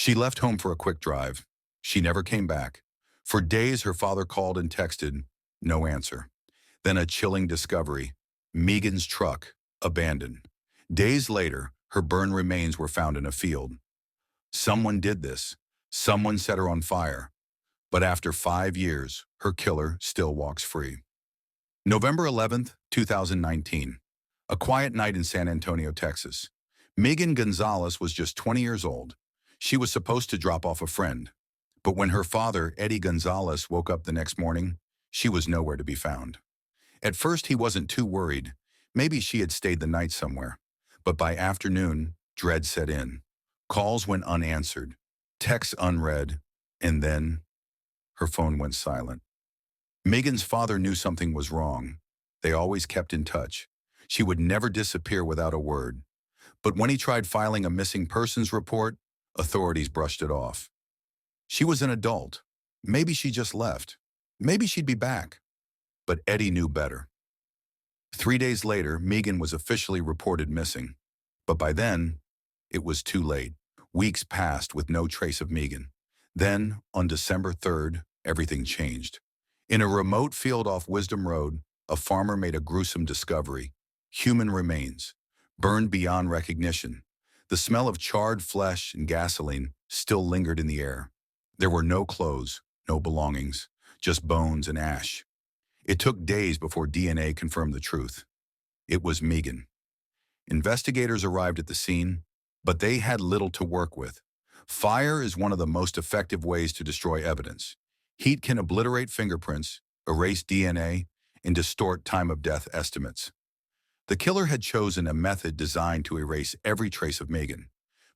She left home for a quick drive. She never came back. For days, her father called and texted, no answer. Then a chilling discovery, Meagan's truck, abandoned. Days later, her burned remains were found in a field. Someone did this. Someone set her on fire. But after 5 years, her killer still walks free. November 11th, 2019. A quiet night in San Antonio, Texas. Meagan Gonzales was just 20 years old. She was supposed to drop off a friend. But when her father, Eddie Gonzales, woke up the next morning, she was nowhere to be found. At first, he wasn't too worried. Maybe she had stayed the night somewhere. But by afternoon, dread set in. Calls went unanswered, texts unread, and then her phone went silent. Meagan's father knew something was wrong. They always kept in touch. She would never disappear without a word. But when he tried filing a missing persons report, authorities brushed it off. She was an adult. Maybe she just left. Maybe she'd be back. But Eddie knew better. 3 days later, Meagan was officially reported missing. But by then, it was too late. Weeks passed with no trace of Meagan. Then, on December 3rd, everything changed. In a remote field off Wisdom Road, a farmer made a gruesome discovery. Human remains, burned beyond recognition. The smell of charred flesh and gasoline still lingered in the air. There were no clothes, no belongings, just bones and ash. It took days before DNA confirmed the truth. It was Meagan. Investigators arrived at the scene, but they had little to work with. Fire is one of the most effective ways to destroy evidence. Heat can obliterate fingerprints, erase DNA, and distort time of death estimates. The killer had chosen a method designed to erase every trace of Meagan.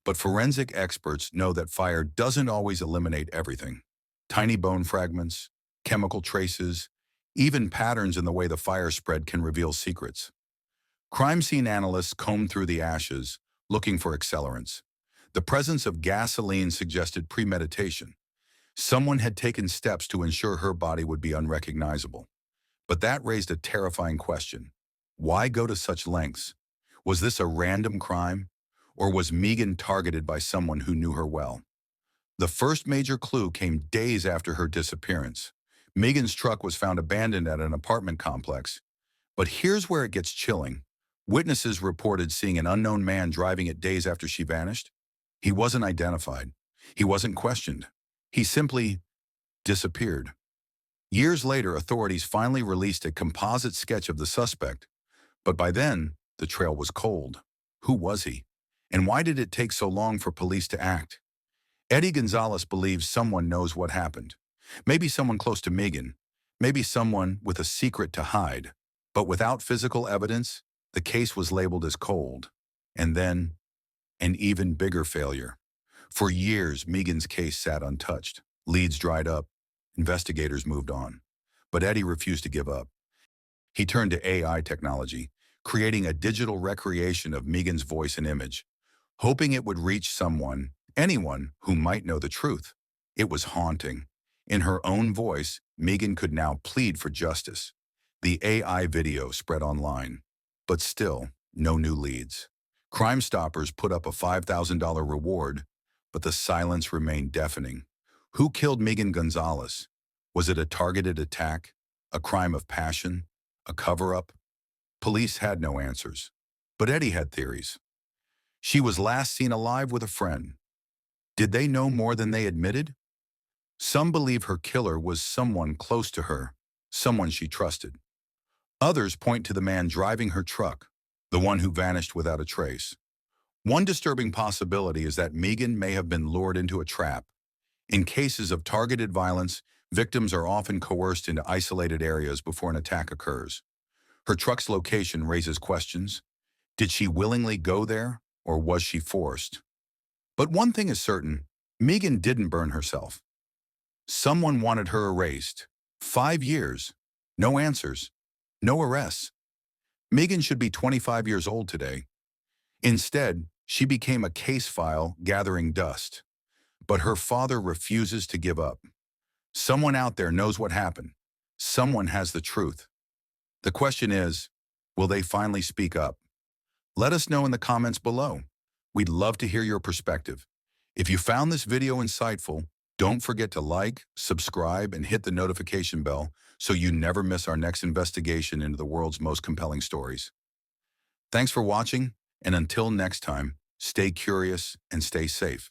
But forensic experts know that fire doesn't always eliminate everything. Tiny bone fragments, chemical traces, even patterns in the way the fire spread can reveal secrets. Crime scene analysts combed through the ashes, looking for accelerants. The presence of gasoline suggested premeditation. Someone had taken steps to ensure her body would be unrecognizable. But that raised a terrifying question. Why go to such lengths? Was this a random crime? Or was Meagan targeted by someone who knew her well? The first major clue came days after her disappearance. Meagan's truck was found abandoned at an apartment complex. But here's where it gets chilling. Witnesses reported seeing an unknown man driving it days after she vanished. He wasn't identified. He wasn't questioned. He simply disappeared. Years later, authorities finally released a composite sketch of the suspect. But by then, the trail was cold. Who was he? And why did it take so long for police to act? Eddie Gonzales believes someone knows what happened. Maybe someone close to Meagan. Maybe someone with a secret to hide. But without physical evidence, the case was labeled as cold. And then, an even bigger failure. For years, Meagan's case sat untouched. Leads dried up. Investigators moved on. But Eddie refused to give up. He turned to AI technology, creating a digital recreation of Meagan's voice and image, hoping it would reach someone, anyone, who might know the truth. It was haunting. In her own voice, Meagan could now plead for justice. The AI video spread online. But still, no new leads. Crime Stoppers put up a $5,000 reward, but the silence remained deafening. Who killed Meagan Gonzales? Was it a targeted attack? A crime of passion? A cover-up? Police had no answers. But Eddie had theories. She was last seen alive with a friend. Did they know more than they admitted? Some believe her killer was someone close to her, someone she trusted. Others point to the man driving her truck, the one who vanished without a trace. One disturbing possibility is that Meagan may have been lured into a trap. In cases of targeted violence, victims are often coerced into isolated areas before an attack occurs. Her truck's location raises questions. Did she willingly go there, or was she forced? But one thing is certain, Meagan didn't burn herself. Someone wanted her erased. 5 years. No answers. No arrests. Meagan should be 25 years old today. Instead, she became a case file gathering dust. But her father refuses to give up. Someone out there knows what happened. Someone has the truth. The question is, will they finally speak up? Let us know in the comments below. We'd love to hear your perspective. If you found this video insightful, don't forget to like, subscribe, and hit the notification bell so you never miss our next investigation into the world's most compelling stories. Thanks for watching, and until next time, stay curious and stay safe.